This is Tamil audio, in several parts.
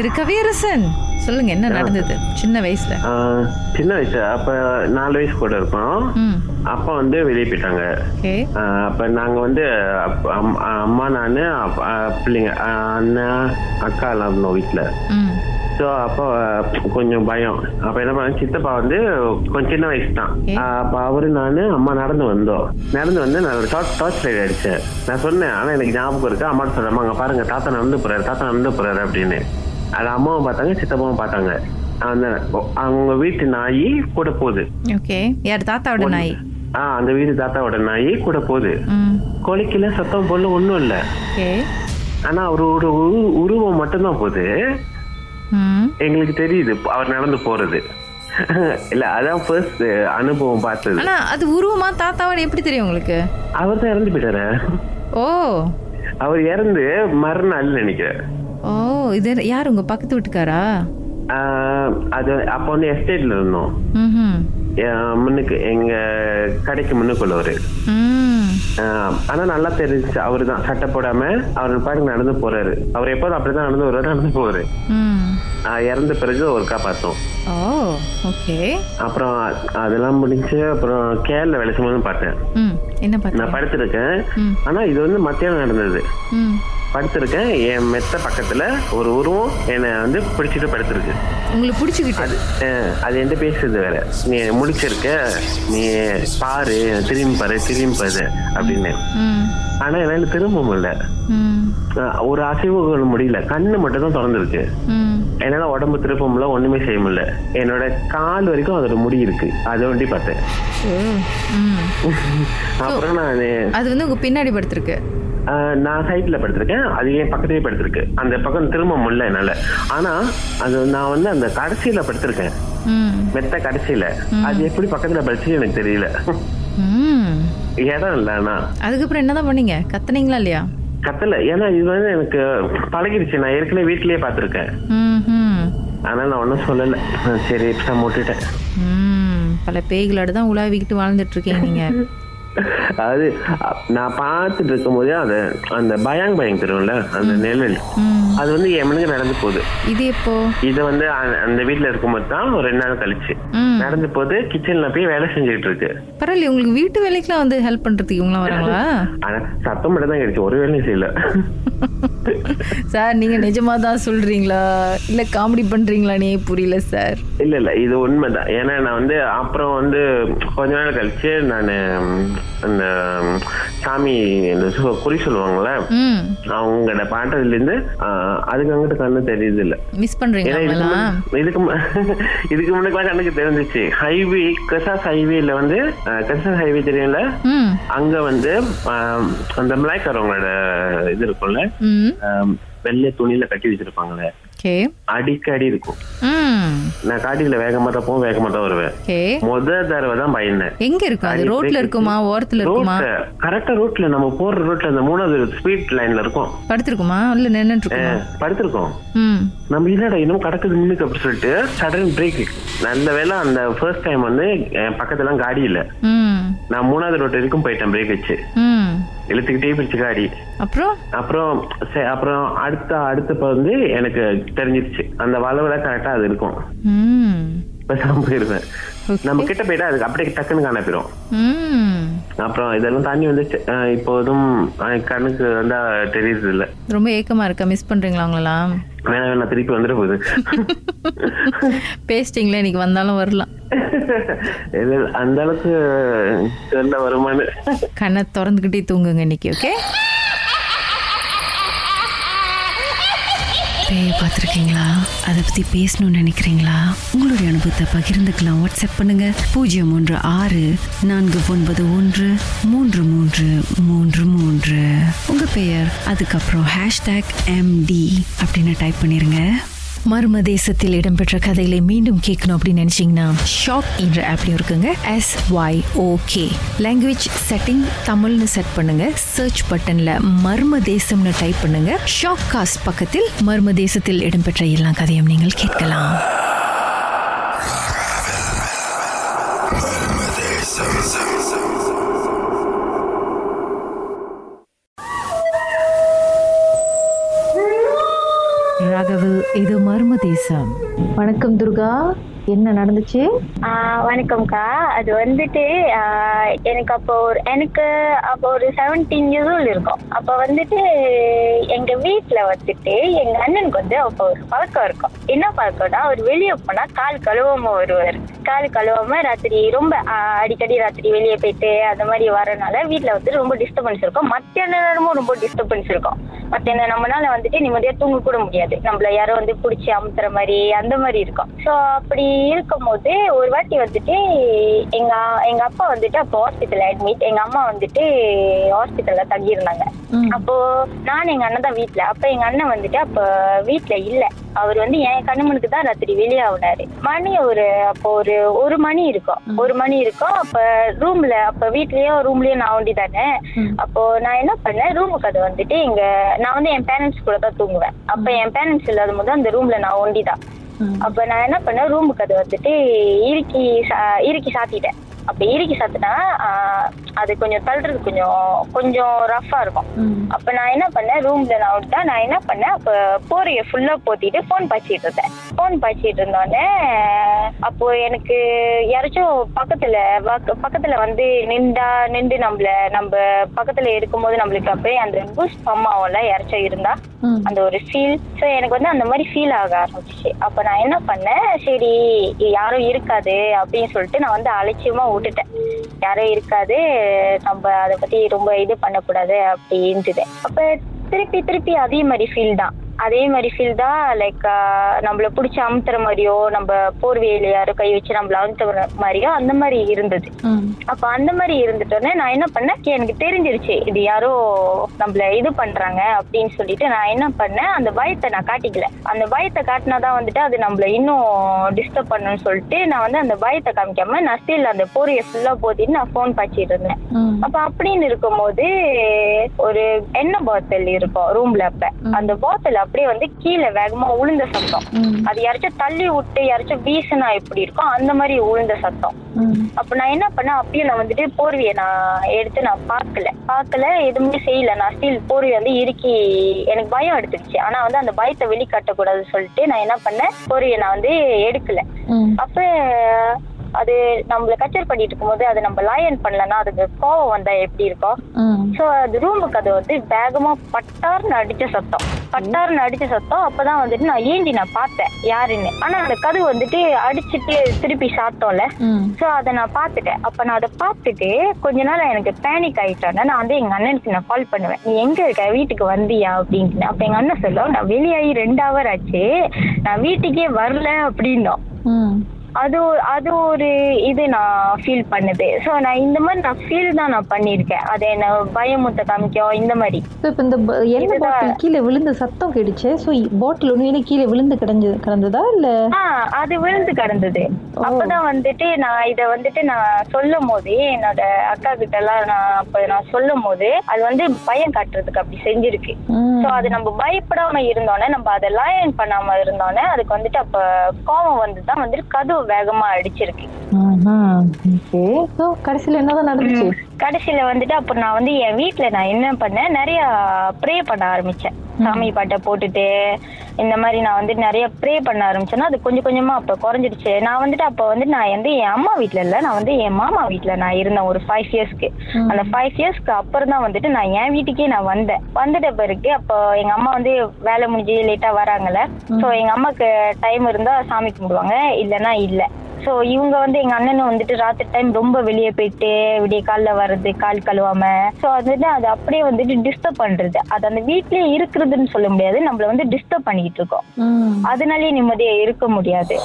திரு கவியரசன், சொல்லுங்க என்ன நடந்தது சின்ன வயசுல? சின்ன வயசு அப்ப 4 வயசு கூட இருக்கோம். அப்பா வந்து வெளியே போயிட்டாங்க. அப்ப நாங்க வந்து அம்மா, நானு, பிள்ளைங்க, அண்ணன், அக்கா எல்லாம் இருந்தோம் வீட்டுல. ஸோ அப்போ கொஞ்சம் பயம். அப்ப என்ன பண்ண, சித்தப்பா வந்து கொஞ்சம் சின்ன வயசு தான். அப்ப அவரு நானு அம்மா நடந்து வந்து நான் டார்ச் லைட் அடிச்சேன். நான் சொன்னேன், ஆனா எனக்கு ஞாபகம் இருக்கு. அம்மா சொல்றேன், அங்க பாருங்க தாத்தா நடந்து போறாரு அப்படின்னு. அது அம்மாவும் பார்த்தாங்க, சித்தப்பாவும் பார்த்தாங்க. அவங்க வீட்டு நாய் கூட போகுது. யார்? தாத்தாவோட நாய்? அந்த வீட்டு தாத்தாவோட நாய் கூட போகுது. கொலைக்கல, சத்தம் போடல, ஒண்ணும் இல்ல. ஆனா அவரோட உருவம் மட்டும்தான் போகுது. எங்களுக்கு தெரியுது அவர் நடந்து போறது. இல்ல அதான் ஃபர்ஸ்ட் அனுபவம் பார்த்தது. ஆனா அது உருவமா தாத்தாவோட எப்படி தெரியும் உங்களுக்கு? அவர் தான் இறந்து போயிட்டாரு. ஓ, அவர் இறந்து மறுநாள் நினைக்கிறேன். ஓ, இது யார்? உங்க பக்கத்து வீட்டுக்காரா? அது அப்ப வந்து எஸ்டேட்ல இருந்தோம். முன்னுக்கு எங்க கடைக்கு முன்னுக்குள்ளவரு. ஆனா நல்லா தெரிஞ்சு அவரு தான் சட்டை போடாம அவர் பாட்டுக்கு நடந்து போறாரு. அவர் எப்போதும் அப்படிதான் நடந்து போவாரு. இறந்த பிறகு ஒருக்கா பார்த்தோம். அப்புறம் அதெல்லாம் முடிஞ்சு அப்புறம் கேரள வேலை செய்யும்போது பார்த்தேன். நான் படுத்திருக்கேன். ஆனா இது வந்து மத்தியானம் நடந்தது. படுத்திருக்கேன், என் மெத்த பக்கத்துல ஒரு உருவம் என்னை வந்து பிடிச்சிட்டு படுத்திருக்கு. உங்களுக்கு பிடிச்சிக்கிட்டு அது எந்த பேசுறது வேற, நீ முடிச்சிருக்க, நீ பாரு, திரும்பி பாரு அப்படின்னு. ஆனா என்னால திரும்ப முடியல, ஒரு அசைவு முடியல, கண்ணு மட்டும் தான் திறந்துருக்கு. என்னால உடம்பு திருப்ப முடியல, ஒண்ணுமே செய்ய முடியல. என்னோட கால் வரைக்கும் அதோட முடி இருக்கு, அதை ஒண்டி பார்த்தேன். அப்புறம் நான் அது வந்து உங்க பின்னாடி படுத்திருக்கு. நான் சைட்ல படுத்திருக்கேன், அது என் பக்கத்திலேயே படுத்திருக்கு. அந்த பக்கம் திரும்ப முடியல என்னால. ஆனா அது நான் வந்து அந்த கடைசியில படுத்திருக்கேன், மெத்த கடைசியில. அது எப்படி பக்கத்துல படுச்சு எனக்கு தெரியல, இடம் இல்ல. ஆனா அதுக்கப்புறம் என்னதான் பண்ணீங்க? கத்துனீங்களா இல்லையா? கத்தல, ஏன்னா இது வந்து எனக்கு பழகிடுச்சு. நான் ஏற்கனவே வீட்லயே பாத்திருக்கேன். ஆனா நான் ஒன்னும் சொல்லல, சரி விட்டுட்டேன். பல பேய்களோட தான் உலாவிக்கிட்டு வாழ்ந்துட்டு இருக்கீங்க நீங்க. அதாவது நான் பார்த்துட்டு இருக்கும் போதே அந்த பயம் தெரியும்ல, அந்த நிழல், அது வந்து என் மனுக்கு நடந்து போகுது. இது எப்போ? இது வந்து அந்த வீட்டுல இருக்கும்போது தான் ஒரு 2 நாள் கழிச்சு நடந்து போகுது. கிச்சன்ல போய் வேலை செஞ்சுட்டு இருக்கு. பரவாயில்ல, உங்களுக்கு வீட்டு வேலைக்கெல்லாம் வந்து ஹெல்ப் பண்றதுக்கு இவங்களாம் வராங்களா? ஆனா சத்தம் மட்டும் தான் கிடைச்சு, ஒரு வேலையும் செய்யல. சார் நீங்க நிஜமா தான் சொல்றீங்களா இல்ல காமெடி பண்றீங்களானே புரியல சார். இல்ல இது உண்மைதான். ஏன்னா நான் வந்து அப்புறம் வந்து கொஞ்ச நாள் கழிச்சு நான் அந்த சாமி குறி சொல்லுவாங்கல்ல, அவங்களோட பாட்டதுல இருந்து அதுக்கு அங்கிட்டு கண்ணு தெரியுது இல்ல. மிஸ் பண்றீங்க? இதுக்கு முன்னாடி கண்ணுக்கு தெரிஞ்சிச்சு. ஹைவே, கசாஸ் ஹைவேல வந்து, கசாஸ் ஹைவே தெரியும்ல, அங்க வந்து அந்த மலாய்க்காரவங்களோட இது இருக்கும்ல, வெள்ளை துணியில கட்டி வச்சிருப்பாங்களே, அடிக்கடி இருக்கும். நான் காட்டில வேகமா தான் வருவேன். தடவை தான் பயந்தேன். எங்க இருக்கும்? ரோட்ல இருக்குமா, ஓரத்துல இருக்குமா? கரெக்டா ரோட்ல, நம்ம போற ரோட்ல அந்த 3வது ஸ்பீட் லைன்ல இருக்கும். படுத்திருக்குமா இல்ல நின்னுட்டு இருக்குமா? படுத்திருக்கோம். நம்ம என்னடா இன்னும் கடக்குது முன்னுக்கு அப்படி சொல்லிட்டு சடன் பிரேக். நல்ல வேளை அந்த ஃபர்ஸ்ட் டைம் வந்து என் பக்கத்துல எல்லாம் காடி இல்ல. நான் 3வது ரோட் வரைக்கும் போயிட்டேன் பிரேக் வச்சு, இழுத்துக்கிட்டே பிடிச்சு காடி. அப்புறம் அடுத்த வந்து எனக்கு தெரிஞ்சிருச்சு அந்த வளவுல கரெக்டா அது இருக்கும். போயிருவேன், நம்ம கிட்ட போயிட்டா அதுக்கு அப்படியே டக்குன்னு காண போயிடும். அப்புறம் இதெல்லாம் தாண்டி வந்துச்சு. இப்போதும் கண்ணுக்கு வந்தா தெரியுது இல்ல. ரொம்ப ஏக்கமா இருக்கா? மிஸ் பண்றீங்களா அவங்களெல்லாம்? வேணா திருப்பி வந்துட போகுது. பேசிட்டீங்களா? இன்னைக்கு வந்தாலும் வரலாம். அந்த அளவுக்கு சொல்ல வருமானு கண்ணை திறந்துகிட்டே தூங்குங்க இன்னைக்கு. ஓகே, பேயை பார்த்துருக்கீங்களா? அதை பற்றி பேசணும்னு நினைக்கிறீங்களா? உங்களுடைய அனுபவத்தை பகிர்ந்துக்கலாம். வாட்ஸ்அப் பண்ணுங்க 036-491-3333. உங்கள் பெயர், அதுக்கப்புறம் #MD அப்படின்னு டைப் பண்ணிருங்க. மர்ம தேசத்தில் இடம்பெற்ற கதைகளை மீண்டும் கேட்கணும் அப்படின்னு நினைச்சீங்கன்னா ஷாக் என்ற ஆப்லயும் இருக்குங்க. SYOK லாங்குவேஜ் செட்டிங் தமிழ்னு செட் பண்ணுங்க. சர்ச் பட்டன்ல மர்ம தேசம்னு டைப் பண்ணுங்க. ஷாக் காஸ்ட் பக்கத்தில் மர்ம தேசத்தில் இடம்பெற்ற எல்லா கதையும் நீங்கள் கேட்கலாம். ராகவ். இது மர்ம தேசம். வணக்கம் துர்கா, என்ன நடந்துச்சு? வணக்கம்க்கா. அது வந்துட்டு எனக்கு அப்போ ஒரு 17 years old இருக்கும். அப்போ வந்துட்டு எங்க வீட்டுல வந்துட்டு எங்க அண்ணனுக்கு வந்து அப்போ ஒரு பழக்கம் இருக்கும். என்ன பழக்கம்னா, அவர் வெளியே போனா கால் கழுவாம வருவார். கால் கழுவாம ராத்திரி ரொம்ப அடிக்கடி ராத்திரி வெளியே போயிட்டு அந்த மாதிரி வரனால வீட்டுல வந்து ரொம்ப டிஸ்டர்பன்ஸ் இருக்கும். மத்திய நேரமும் ரொம்ப டிஸ்டர்பன்ஸ் இருக்கும். மத்திய நேரம் நம்மளால வந்துட்டு நிம்மதியா தூங்க கூட முடியாது. நம்மள யாரோ வந்து பிடிச்சி அமுத்துற மாதிரி அந்த மாதிரி இருக்கும். ஸோ அப்படி இருக்கும் போது ஒரு வாட்டி வந்துட்டு எங்க அப்பா வந்துட்டு அப்போ ஹாஸ்பிட்டல் அட்மிட், எங்க அம்மா வந்துட்டு ஹாஸ்பிட்டல்ல தங்கியிருந்தாங்க. அப்போ நான் எங்க அண்ணன் தான் வீட்டுல. அப்ப எங்க அண்ணன் வந்துட்டு அப்ப வீட்டுல இல்ல. அவர் வந்து என் கண்ணுமனுக்கு தான் ராத்திரி வெளியே ஆகுனாரு. மணி அப்போ ஒரு மணி இருக்கும். அப்ப வீட்லயும் ரூம்லயும் நான் ஒண்டி தானே. அப்போ நான் என்ன பண்ணேன், ரூமுக்கு அதை வந்துட்டு நான் வந்து என் பேரண்ட்ஸ் கூட தான் தூங்குவேன். அப்ப என் பேரண்ட்ஸ் இல்லாத போது அந்த ரூம்ல நான் ஒண்டி தான். அப்ப நான் என்ன பண்ணேன், ரூமுக்கு அதை வந்துட்டு இறுக்கி சாத்திட்டேன். அப்ப இறுக்கி சாத்தினா அது கொஞ்சம் தள்ளுறது கொஞ்சம் ரஃபா இருக்கும். அப்ப நான் என்ன பண்ணேன், ரூம்ல நான் என்ன பண்ணேன், அப்ப போரைய ஃபுல்லா போத்திட்டு போன் பாய்ச்சிட்டு இருந்தோடனே அப்போ எனக்கு யாராச்சும் பக்கத்துல வந்து நின்று நம்ம பக்கத்துல இருக்கும்போது நம்மளுக்கு அப்பயே அந்த பூஸ்ட் பம்மாவெல்லாம் யாராச்சும் இருந்தா அந்த ஒரு ஃபீல். ஸோ எனக்கு வந்து அந்த மாதிரி ஃபீல் ஆக ஆரம்பிச்சிச்சு. அப்ப நான் என்ன பண்ணேன், சரி யாரும் இருக்காது அப்படின்னு சொல்லிட்டு நான் வந்து அலட்சியமா விட்டுட்டேன். யாரும் இருக்காது, நம்ம அதை பத்தி ரொம்ப இது பண்ணக்கூடாது அப்படின்ட்டு. அப்ப திருப்பி அதே மாதிரி ஃபீல் தான் லைக் நம்மள பிடிச்ச அமுத்துற மாதிரியோ, நம்ம போர்வையில யாரோ கை வச்சு நம்மள அமுத்துற மாதிரியோ அந்த மாதிரி இருந்தது. அப்ப அந்த மாதிரி இருந்துட்டோன்னே நான் என்ன பண்ணேன், எனக்கு தெரிஞ்சிருச்சு இது யாரோ நம்மள இது பண்றாங்க அப்படின்னு சொல்லிட்டு நான் என்ன பண்ணேன், அந்த பயத்தை நான் காட்டிக்கல. அந்த பயத்தை காட்டினாதான் வந்துட்டு அது நம்மள இன்னும் டிஸ்டர்ப் பண்ணணும்னு சொல்லிட்டு நான் வந்து அந்த பயத்தை காமிக்காம நான் ஸ்டில் அந்த போர்வையை ஃபுல்லா போத்திட்டு நான் போன் பாய்ச்சிட்டு இருந்தேன். அப்ப அப்படின்னு இருக்கும்போது ஒரு எண்ணெய் பாட்டில் இருக்கும் ரூம்ல. அப்ப அந்த பாட்டில் அப்படியே வந்து கீழே வேகமா உளுந்த சத்தம். அது யாராச்சும் தள்ளி விட்டு யாராச்சும் வீசினா எப்படி இருக்கும் அந்த மாதிரி உளுந்த சத்தம். அப்ப நான் என்ன பண்ணேன், அப்பயும் நான் வந்துட்டு போர்வையை நான் எடுத்து நான் பார்க்கல எதுவுமே செய்யல. நான் ஸ்டில் போர்வையை வந்து இறுக்கி, எனக்கு பயம் எடுத்துருச்சு. ஆனா வந்து அந்த பயத்தை வெளிக்காட்டக்கூடாதுன்னு சொல்லிட்டு நான் என்ன பண்ணேன், போர்வையை நான் வந்து எடுக்கல. அப்ப அது நம்மள கச்சர் பண்ணிட்டு இருக்கும்போது அது நம்ம லயன் பண்ணலன்னா அதுக்கு கோவம் வந்தா எப்படி இருக்கும். சோ அது ரூமுக்கு அது வந்து வேகமா பட்டார்னு அடிச்ச சத்தம். அப்பதான் வந்துட்டு நான் பார்த்தேன் யாருன்னு. ஆனா அந்த கதவு வந்துட்டு அடிச்சுட்டு திருப்பி சாத்தோம்ல. சோ அதை நான் பார்த்துட்டேன். அப்ப நான் அதை பார்த்துட்டு கொஞ்ச நாள் எனக்கு பேனிக் ஆயிட்டேன். நான் வந்து எங்க அண்ணனுக்கு நான் கால் பண்ணுவேன், நீ எங்க இருக்க, வீட்டுக்கு வந்தியா அப்படின்னு. அப்ப எங்க அண்ணன் சொல்லும், நான் வெளியாகி 2 hour ஆச்சு, நான் வீட்டுக்கே வரல அப்படின்னோம். அது ஒரு இது நான் ஃபீல் பண்ணுது. ஸோ நான் இந்த மாதிரி நான் ஃபீல் தான் நான் பண்ணியிருக்கேன். அதை என்ன பயமுத்த காமிக்கும் இந்த மாதிரி. இப்போ இந்த எண்ணெய் பாட்டில் கீழே விழுந்த சத்தம் கேட்டுச்சு. ஸோ பாட்டில் ஒன்று கீழே விழுந்து கிடந்ததா இல்லை? அது விழுந்து கிடந்தது. அப்பதான் வந்துட்டு நான் இதை வந்துட்டு நான் சொல்லும் போது என்னோட அக்கா கிட்ட எல்லாம் நான் சொல்லும் போது அது வந்து பயம் காட்டுறதுக்கு அப்படி செஞ்சிருக்கு. ஸோ அது நம்ம பயப்படாம இருந்தோன்னே, நம்ம அதை லயன் பண்ணாம இருந்தோன்னே அதுக்கு வந்துட்டு அப்ப கோவம் வந்துதான் வந்துட்டு கதவு வேகமா அடிச்சிருக்கு. கடைசியில என்னதான் நடந்துச்சு? கடைசியில வந்துட்டு அப்ப நான் வந்து என் வீட்டுல நான் என்ன பண்ணேன், நிறைய ப்ரே பண்ண ஆரம்பிச்சேன். சாமி பாட்டை போட்டுட்டு இந்த மாதிரி நான் வந்து நிறைய ப்ரே பண்ண ஆரம்பிச்சேன்னா அது கொஞ்சம் கொஞ்சமா அப்ப குறைஞ்சிடுச்சு. நான் வந்துட்டு அப்ப வந்து நான் வந்து என் அம்மா வீட்டுல இல்ல, நான் வந்து என் மாமா வீட்டுல நான் இருந்தேன் ஒரு 5 yearsக்கு. அந்த 5 yearsக்கு அப்புறம் தான் வந்துட்டு நான் என் வீட்டுக்கே நான் வந்துட்ட பிறகு அப்போ எங்க அம்மா வந்து வேலை முடிஞ்சு லேட்டா வராங்கல்ல. சோ எங்க அம்மாக்கு டைம் இருந்தா சாமி கும்பிடுவாங்க, இல்லைன்னா இல்ல. ஸோ இவங்க வந்து எங்க அண்ணனும் வந்துட்டு ராத்திரி டைம் ரொம்ப வெளியே போயிட்டு விடிய காலில் வர்றது, கால் கழுவாம. ஸோ அது அப்படியே வந்துட்டு டிஸ்டர்ப் பண்றது. அது அந்த வீட்லயே இருக்கிறதுன்னு சொல்ல முடியாது, நம்மள வந்து டிஸ்டர்ப் பண்ணிக்கிட்டு இருக்கோம். அதனாலேயே நிம்மதியா இருக்க முடியாது.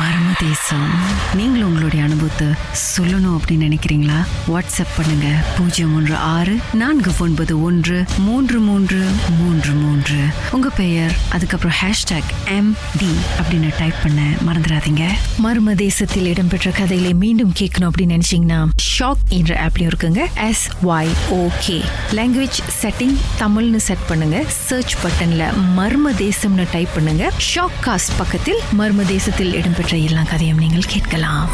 மர்ம தேசம். நீங்களும் உங்களுடைய அனுபவத்தை சொல்லணும் அப்படின்னு நினைக்கிறீங்களா? வாட்ஸ்அப் பண்ணுங்க 016-491-3333. உங்க பெயர், அதுக்கப்புறம் #MD அப்படின்னு டைப் பண்ண மறந்துடாதீங்க. மர்ம தேசத்தில் இடம்பெற்ற கதைகளை மீண்டும் கேட்கணும் அப்படின்னு நினைச்சீங்கன்னா ஷாக் என்ற ஆப்லயும் இருக்குங்க. SYOK லாங்குவேஜ் செட்டிங் தமிழ்னு செட் பண்ணுங்க. சர்ச் பட்டன்ல மர்ம தேசம்னு டைப் பண்ணுங்க. ஷாக் காஸ்ட் பக்கத்தில் மர்ம தேசத்தில் இடம்பெற்ற எல்லா கதையும் நீங்கள் கேட்கலாம்.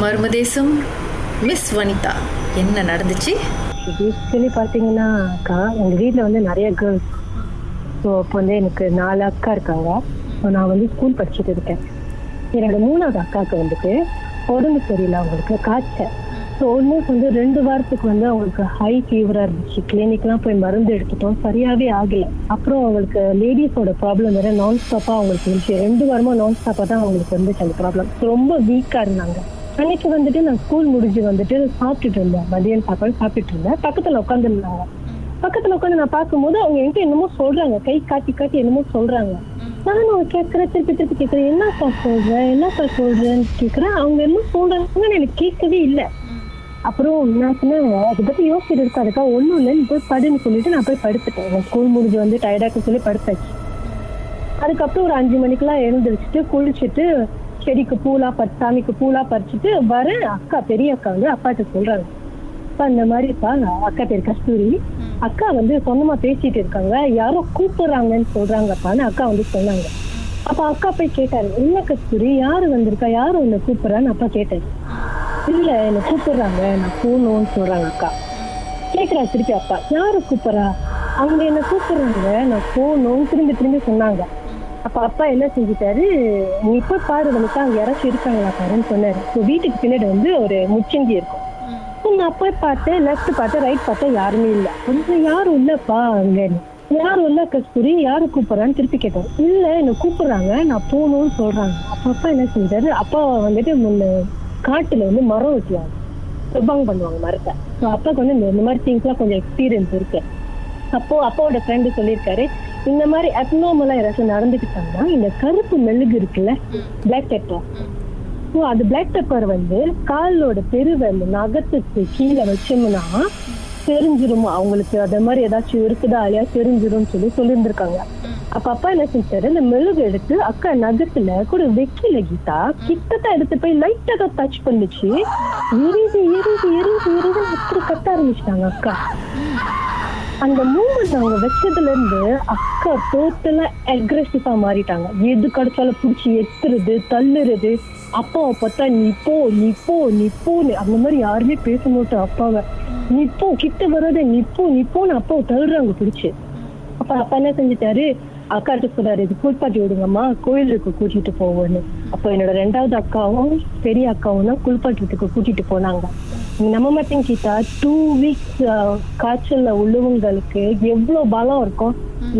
மர்மதேசம் மிஸ் வனிதா, என்ன நடந்துச்சு? பேசிக்கலி பார்த்தீங்கன்னா அக்கா, எங்கள் வீட்டில் வந்து நிறைய கேர்ள்ஸ். ஸோ அப்போ வந்து எனக்கு 4 அக்கா இருக்காங்க. ஸோ நான் வந்து ஸ்கூல் படிச்சுட்டு இருக்கேன். என்னோட 3வது அக்காவுக்கு வந்துட்டு உடம்பு சரியில்லை, அவங்களுக்கு காய்ச்சல். ஸோ ஆல்மோஸ்ட் வந்து 2 வாரத்துக்கு வந்து அவங்களுக்கு ஹை ஃபீவராக இருந்துச்சு. கிளினிக்லாம் போய் மருந்து எடுத்துட்டோம், சரியாகவே ஆகலை. அப்புறம் அவங்களுக்கு லேடிஸோட ப்ராப்ளம் வேற நான் ஸ்டாப்பாக அவங்களுக்கு இருந்துச்சு. 2 வாரமாக நான் ஸ்டாப்பாக தான் அவங்களுக்கு வந்துச்சு அந்த ப்ராப்ளம். ரொம்ப வீக்காக இருந்தாங்க. அன்னைக்கு வந்துட்டு நான் ஸ்கூல் முடிஞ்சு வந்துட்டு சாப்பிட்டுட்டு இருந்தேன், மதியம் சாப்பாடு சாப்பிட்டுட்டு இருந்தேன். பக்கத்தில் உட்காந்துருந்தாங்க. பக்கத்தில் உட்காந்து நான் பார்க்கும்போது அவங்க என்கிட்ட என்னமோ சொல்றாங்க, கை காட்டி காட்டி என்னமோ சொல்றாங்க. நானும் கேட்கறேன், திருப்பி திருப்பி கேட்கறேன், என்னப்பா சொல்றேன்னு கேட்கறேன். அவங்க என்ன சொல்றாங்கன்னு எனக்கு கேட்கவே இல்லை. அப்புறம் நான் சொன்னேன், அதை பத்தி யோசிச்சுட்டு இருக்கா, அதுக்காக ஒன்றும் இல்லை, நீ போய் படுன்னு சொல்லிட்டு நான் போய் படுத்துட்டேன். நான் ஸ்கூல் முடிஞ்சு வந்து டயர்டாக்கு சொல்லி படுத்தாச்சு. அதுக்கப்புறம் ஒரு 5 மணிக்கெல்லாம் எழுந்திரிச்சிட்டு குளிச்சுட்டு செடிக்கு சாமிக்கு பூலா பறிச்சுட்டு வரேன். அக்கா, பெரிய அக்கா வந்து அப்பாட்ட சொல்றாங்க, அப்பா இந்த மாதிரிப்பா, அக்கா பேர் கஸ்தூரி, அக்கா வந்து சொந்தமா பேசிட்டு இருக்காங்க, யாரோ கூப்பிடுறாங்கன்னு சொல்றாங்கப்பான்னு அக்கா வந்து சொன்னாங்க. அப்ப அக்கா போய் கேட்டாரு, என்ன கஸ்தூரி, யாரு வந்திருக்கா, யாரு உன்னை கூப்பிடுறான்னு அப்பா கேட்டாரு. இல்ல, என்னை கூப்பிடுறாங்க, நான் போகணும்னு சொல்றாங்க அக்கா. கேட்கிறா திருப்பி அப்பா, யாரு கூப்பிடுறா, அவங்க என்ன கூப்பிடுறாங்க, நான் போகணும்னு திரும்பி திரும்பி சொன்னாங்க. அப்ப அப்பா என்ன செஞ்சுட்டாரு, நீ போய் பாரு வனிதா, அங்க யாராச்சும் இருக்காங்களா பாருன்னு சொன்னாரு. வீட்டுக்கு பின்னாடி வந்து ஒரு முச்சந்தி இருக்கும். நான் போய் பார்த்தேன், லெஃப்ட் பார்த்தேன், ரைட் பார்த்தேன், யாருமே இல்லை. கொஞ்சம் யாரும் இல்லப்பா, அங்க யாரும் இல்ல கஸ்தூரி, யாரு கூப்பிடுறான்னு திருப்பி கேட்டாரு. இல்ல, என்ன கூப்பிடுறாங்க, நான் போகணும்னு சொல்றாங்க. அப்பா என்ன செஞ்சாரு, அப்பா வந்துட்டு முன்ன காட்டுல வந்து மரம் வச்சுவாங்க, சுபம் பண்ணுவாங்க மரத்தை. ஸோ அப்பாவுக்கு வந்து இந்த மாதிரி திங்ஸ் எல்லாம் கொஞ்சம் எக்ஸ்பீரியன்ஸ் இருக்கு. அப்போ அப்பாவோட ஃப்ரெண்டு சொல்லியிருக்காரு, இந்த மாதிரி அப்நார்மலா யாராச்சும் நடந்துக்கிட்டாங்கன்னா இந்த கருப்பு மெழுகு இருக்குல்ல, பிளாக் பெப்பர். ஸோ அது பிளாக் பெப்பர் வந்து காலோட பெருவெல் நகத்துக்கு கீழே வச்சோம்னா தெரிஞ்சிரும் அவங்களுக்கு, அதே மாதிரி ஏதாச்சும் இருக்குதா இல்லையா தெரிஞ்சிரும் சொல்லியிருந்திருக்காங்க. அப்ப அப்பா என்ன செஞ்சாரு, இந்த மெழுகு எடுத்து அக்கா நகத்துல கூட வெக்கில கீதா கிட்டத்தான் எடுத்து போய் லைட்டா தான் டச் பண்ணிச்சு. எரிது எரிது எரிது எரிது அப்படி கத்த ஆரம்பிச்சிட்டாங்க அக்கா. அந்த மூமெண்ட் அவங்க வச்சதுல இருந்து அக்கா டோட்டலா அக்ரெசிவா மாறிட்டாங்க. எது கிடைச்சாலும் பிடிச்சி எத்துறது, தள்ளுறது. அப்பாவை பார்த்தா நீ போன்னு அந்த மாதிரி யாருமே பேச மாட்டோம். அப்பாவை நீ போ, கிட்ட வராத, நீ போன்னு அப்பாவை தள்ளுறாங்க பிடிச்சு. அப்ப அப்பா என்ன செஞ்சுட்டாரு, அக்காட்ட சொல்றாரு, இது குளிப்பாட்டி விடுங்கம்மா, கோயிலுக்கு கூட்டிட்டு போவோன்னு. அப்ப என்னோட 2வது அக்காவும் பெரிய அக்காவும் தான் குளிப்பாட்டுறதுக்கு கூட்டிட்டு போனாங்க. நம்ம மட்டும் கீதா 2 வீக்ஸ் காய்ச்சல்ல உள்ளவங்களுக்கு எவ்வளவு பலம் இருக்கும்,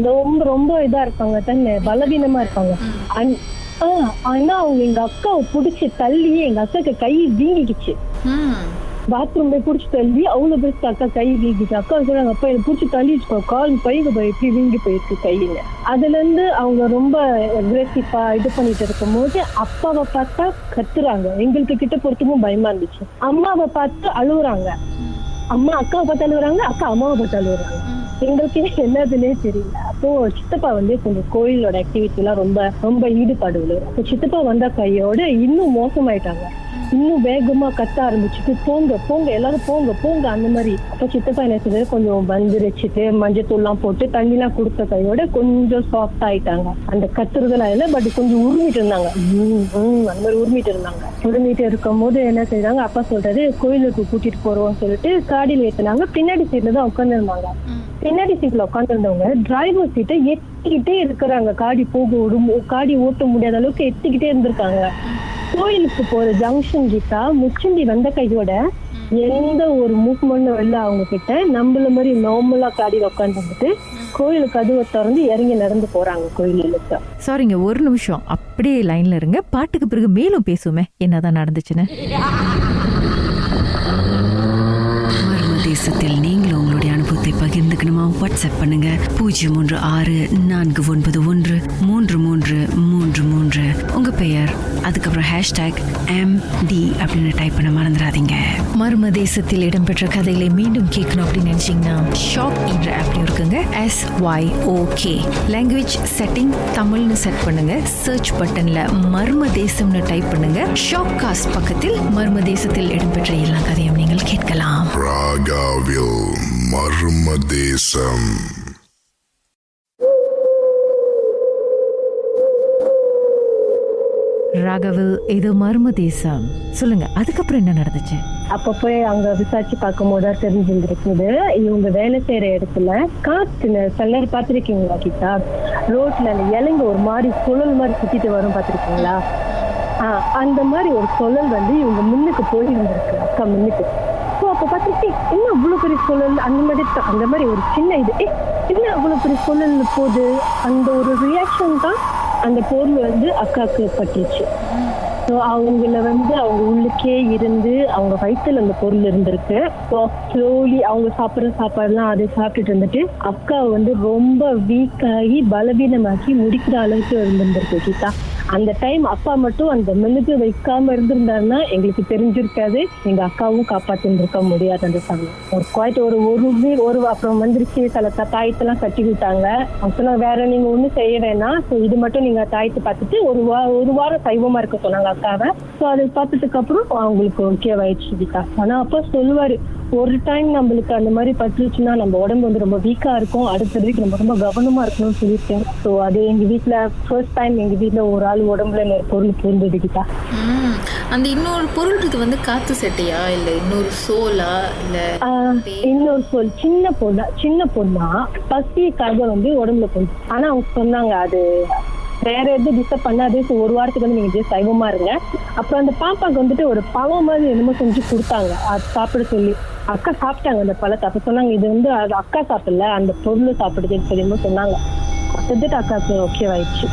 ரொம்ப ரொம்ப இதா இருப்பாங்க தானே, பலவீனமா இருப்பாங்க. ஆனா அவங்க எங்க அக்காவை புடிச்சு தள்ளி எங்க அக்காக்கு கை வீங்கிடுச்சு. பாத்ரூம் போய் புடிச்சு தள்ளி அவ்வளவு பெருசு அக்கா கை வீங்கிச்சு. அக்கா சொல்றாங்க, அப்பா எனக்கு புடிச்சு தள்ளிச்சு, கால் பைக்கு எப்படி வீங்கி போயிருக்கு கையில. அதுல இருந்து அவங்க ரொம்ப அக்ரெசிவா இது பண்ணிட்டு இருக்கும் போது அப்பாவை பார்த்தா கத்துறாங்க. எங்களுக்கு கிட்ட பொறுத்துக்கும் பயமா இருந்துச்சு. அம்மாவை பார்த்து அழுகுறாங்க, அம்மா அக்காவை பார்த்து அழுகுறாங்க, அக்கா அம்மாவை பார்த்து அழுகுறாங்க. எங்களுக்கு என்னதுன்னே தெரியல. அப்போ சித்தப்பா வந்து கொஞ்சம் கோயிலோட ஆக்டிவிட்டி எல்லாம் ரொம்ப ரொம்ப ஈடுபாடு உள்ளது. அப்போ சித்தப்பா வந்த கையோட இன்னும் மோசமாயிட்டாங்க. இன்னும் வேகமா கத்த ஆரம்பிச்சுட்டு, போங்க எல்லாரும் போங்க அந்த மாதிரி. அப்ப சித்தப்பா என்ன செய்யறது, கொஞ்சம் வந்துருச்சுட்டு மஞ்சத்தூள் எல்லாம் போட்டு தண்ணி எல்லாம் கொடுத்த கையோட கொஞ்சம் சாஃப்ட் ஆயிட்டாங்க. அந்த கத்துறதுலாம் இல்லை, பட் கொஞ்சம் உருமிட்டு இருந்தாங்க. அந்த மாதிரி உருமிட்டு இருக்கும் போது என்ன செய்யறாங்க, அப்பா சொல்றாரு, கோயிலுக்கு கூட்டிட்டு போறோம்னு சொல்லிட்டு காடியில ஏத்துனாங்க. பின்னாடி சீட்ல தான் உட்கார்ந்து இருந்தாங்க. பின்னாடி சீட்ல உட்கார்ந்து இருந்தவங்க டிரைவர் சீட்டை எத்திக்கிட்டே இருக்கிறாங்க. காடி ஓட்ட முடியாத அளவுக்கு எத்திக்கிட்டே இருந்திருக்காங்க. கோயிலுக்கு போற ஜங்ஷன் கிட்ட முச்சந்தி வந்த கையோட எந்த ஒரு மூவ்மெண்ட்டும் இல்லை அவங்க கிட்ட. நம்மள மாதிரி நார்மலா காடியில் உட்காந்து வந்துட்டு கோயிலுக்கு கதவை திறந்து இறங்கி நடந்து போறாங்க கோயிலுக்கு. சாரிங்க, ஒரு நிமிஷம் அப்படியே லைன்ல இருங்க. பாட்டுக்கு பிறகு மேலும் பேசுவோமே என்னதான் நடந்துச்சுன்னு. மர்மதேசத்தில் நீங்களும் உங்களுடைய அனுபவத்தை பகிர்ந்துக்கணுமா? வாட்ஸ்அப் பண்ணுங்க 0364913333. உங்க பெயர், அதுக்கப்புறம் #MD அப்படின்னு டைப் பண்ண மறந்துடாதீங்க. மர்மதேசத்தில் இடம்பெற்ற கதைகளை மீண்டும் கேட்கணும் அப்படின்னு நினைச்சீங்கன்னா ஷாக் என்ற ஆப்ல இருக்குங்க. SYOK லாங்குவேஜ் செட்டிங் தமிழ்னு செட் பண்ணுங்க. சர்ச் பட்டன்ல மர்மதேசம்னு டைப் பண்ணுங்க. ஷாக் காஸ்ட் பக்கத்தில் மர்மதேசத்தில் இடம்பெற்ற எல்லா கதையும் நீங்கள் கேட்கலாம். மர்மதேசம். ராகவில் இது மர்ம தேசம். சொல்லுங்க, அதுக்கப்புறம் என்ன நடந்துச்சு? அப்ப போய் அங்க விசாரிச்சு பார்க்கும் தான் தெரிஞ்சிருந்திருக்குது, இவங்க வேலை செய்யற இடத்துல காத்து சிலர் பாத்திருக்கீங்களா கீதா, ரோட்ல அந்த இலைங்க ஒரு மாதிரி சுழல் மாதிரி சுத்திட்டு வரும் பாத்திருக்கீங்களா? அந்த மாதிரி ஒரு சுழல் வந்து இவங்க முன்னுக்கு போயிருந்திருக்கு, அக்கா முன்னுக்கு. ஸோ அப்ப பார்த்துட்டு என்ன அவ்வளவு பெரிய சுழல், அந்த மாதிரி ஒரு சின்ன இது என்ன அவ்வளவு பெரிய சுழல் போகுது, அந்த ஒரு ரியாக்ஷன் தான் அந்த பொருள் வந்து அக்காவுக்கு பட்டுருச்சு. ஸோ அவங்கள வந்து அவங்க உள்ளுக்கே இருந்து அவங்க வயிற்றுல அந்த பொருள் இருந்திருக்கு. ஸோ ஸ்லோலி அவங்க சாப்பிட்ற சாப்பாடுலாம் அதை சாப்பிட்டுட்டு இருந்துட்டு அக்காவை வந்து ரொம்ப வீக்காகி பலவீனமாக்கி முடிக்கிற அளவுக்கு இருந்திருக்கு கீதா. அந்த டைம் அப்பா மட்டும் அந்த மெழுகு வைக்காம இருந்திருந்தாருன்னா எங்களுக்கு தெரிஞ்சிருக்காது, எங்க அக்காவும் காப்பாத்திருக்க முடியாது. அந்த சமயம் ஒரு குவாய்ட் ஒரு அப்புறம் வந்துருச்சு, சில தாயத்தெல்லாம் கட்டி விட்டாங்க. சொன்னா வேற நீங்க ஒண்ணும் செய்ய வேணாம், ஸோ இது மட்டும் நீங்க தாயத்தை பார்த்துட்டு ஒரு வாரம் சைவமா இருக்க சொன்னாங்க அக்காவை. ஸோ அதை பார்த்ததுக்கு அப்புறம் அவங்களுக்கு ஓகே ஆயிடுச்சு. ஆனா அப்பா சொல்லுவாரு, ஒரு டைம் நம்மளுக்கு அந்த மாதிரி பட்டுருச்சுன்னா நம்ம உடம்பு வந்து ரொம்ப வீக்கா இருக்கும், அடுத்ததுக்கு நம்ம ரொம்ப கவனமா இருக்கணும்னு சொல்லியிருக்கேன். ஸோ அது எங்க வீட்டுல ஃபர்ஸ்ட் டைம் எங்க வீட்டுல ஒரு ஆள் உடம்புல ஒரு பொருள் புரிஞ்சுக்கிட்டா. அந்த இன்னொரு பொருளுக்கு வந்து காத்து செட்டையா இல்ல இன்னொரு சோலா இல்ல இன்னொரு சோல் சின்ன பொண்ணா பசிக்காக வந்து உடம்புல போகுது. ஆனா அவங்க சொன்னாங்க அது வேற எதுவும் டிஸ்டர்ப் பண்ணாது, ஒரு வாரத்துக்கு வந்து நீங்க சைவமா இருங்க. அப்புறம் அந்த பாப்பாக்கு வந்துட்டு ஒரு பழம் மாதிரி என்னமோ செஞ்சு கொடுத்தாங்க, அது சாப்பிட சொல்லி. அக்கா சாப்பிட்டாங்க அந்த பழத்தை. அப்ப சொன்னாங்க இது வந்து அது அக்கா சாப்பிடல, அந்த பொருள் சாப்பிடுதுன்னு சொல்லி சொன்னாங்க. அப்ப அக்காவுக்கு ஓகே ஆயிடுச்சு.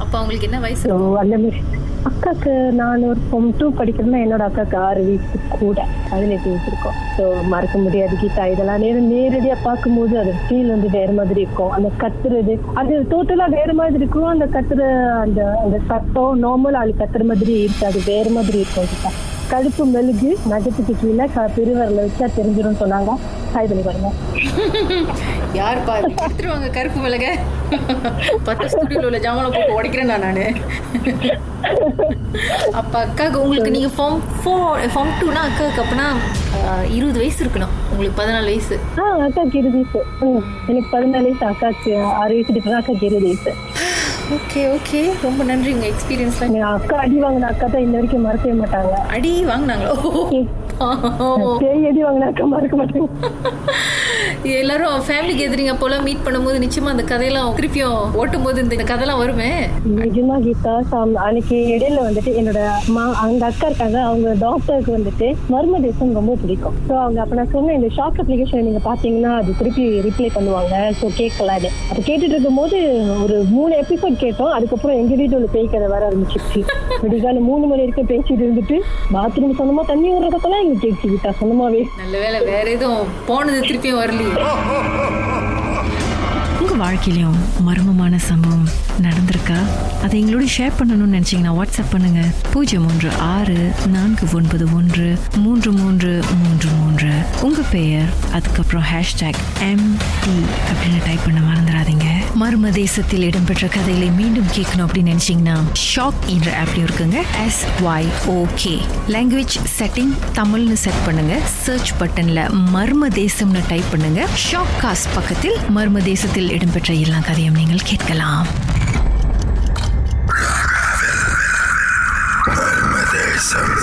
அப்ப அவங்களுக்கு என்ன வயசு? அந்த மாதிரி அக்காக்கு நான் ஒரு Form 2 படிக்கிறேன்னா என்னோட அக்காவுக்கு 6 வயசு கூட 18 வயசு இருக்கும். ஸோ மறக்க முடியாது கீதா. இதெல்லாம் நேரடியா பார்க்கும்போது அது ஃபீல் வந்து வேற மாதிரி இருக்கும். அந்த கத்துறது அது டோட்டலா வேற மாதிரி இருக்கும். அந்த கத்துற அந்த சத்தம் நார்மல் ஆளு கத்துற மாதிரி இருக்காது, வேற மாதிரி இருக்கும் கீதா. கழுப்பு மெழுகு நகத்துக்கு கீழே பெருவரில் வச்சா தெரிஞ்சிடும் சொன்னாங்க. ட்ரை பண்ணி பாருங்க. யார் பாத்துருவாங்க கருப்பு மிளக 10 ஸ்டுடியோல உள்ள ஜாமான் போட்டு உடைக்கிறேன் நானு. அப்ப அக்காவுக்கு உங்களுக்கு நீங்க Form 2னா அக்காவுக்கு அப்பனா 20 வயசு இருக்கணும், உங்களுக்கு 14 வயசு. அக்காவுக்கு 20 வயசு, எனக்கு 14 வயசு, அக்காவுக்கு 6 வயசு டிஃபரெண்ட், அக்காவுக்கு 20 வயசு. ஓகே ரொம்ப நன்றி உங்க எக்ஸ்பீரியன்ஸ்ல. அக்கா அடி வாங்கின அக்கா தான் இன்ன வரைக்கும் மறக்கவே மாட்டாங்க. அடி வாங்கினாங்களோ? அடி வாங்கின அக்கா மறக்க மாட்டாங்க. எல்லாரும் ஃபேமிலி கேதரிங் அப்போலாம் மீட் பண்ணும்போது நிச்சயமா அந்த கதையெல்லாம் திருப்பியும் ஓட்டும் போது இந்த கதையெல்லாம் வருமே. நிஜமா கீதா, அன்னைக்கு இடையில வந்துட்டு என்னோட அந்த அக்கா இருக்காங்க, அவங்க டாக்டருக்கு வந்துட்டு மர்ம தேசம் ரொம்ப பிடிக்கும். ஸோ அவங்க அப்ப நான் சொன்னேன் இந்த ஷார்ட் அப்ளிகேஷன் நீங்க பாத்தீங்கன்னா அது திருப்பி ரிப்ளை பண்ணுவாங்க, ஸோ கேட்கலான்னு. அப்ப கேட்டுட்டு இருக்கும் போது ஒரு 3 எபிசோட் கேட்டோம். அதுக்கப்புறம் எங்க வீட்டு உள்ள பேய் கதை வர ஆரம்பிச்சிருச்சு. விடிகால 3 மணி வரைக்கும் பேசிட்டு இருந்துட்டு பாத்ரூம் சொன்னமா தண்ணி விடுறதெல்லாம் எங்க கேட்ச்சு கிட்டா சொன்னமாவே. நல்ல வேலை வேற எதுவும் போனது திருப்பியும் வரலையே. உங்க வாழ்க்கையிலும் மர்மமான சம்பவம் நடந்திருக்கா? அதை எங்களோட ஷேர் பண்ணணும்னு நினைச்சீங்கன்னா வாட்ஸ்அப் பண்ணுங்க 03641333333. உங்க பெயர் அதுக்கப்புறம் #MT அப்படின்னு டைப் பண்ண மறந்துடாதீங்க. மர்ம தேசத்தில் இடம்பெற்ற கதைகளை மீண்டும் கேட்கணும் அப்படின்னு நினைச்சீங்கன்னா ஷாக் என்ற ஆப்லயும் இருக்குங்க. SYOK லாங்குவேஜ் செட்டிங் தமிழ்னு செட் பண்ணுங்க. சர்ச் பட்டன்ல மர்ம தேசம்னு டைப் பண்ணுங்க. ஷாக் காஸ்ட் பக்கத்தில் மர்ம தேசத்தில் இடம்பெற்ற எல்லா கதையும் நீங்கள் கேட்கலாம். மர்ம தேசம்.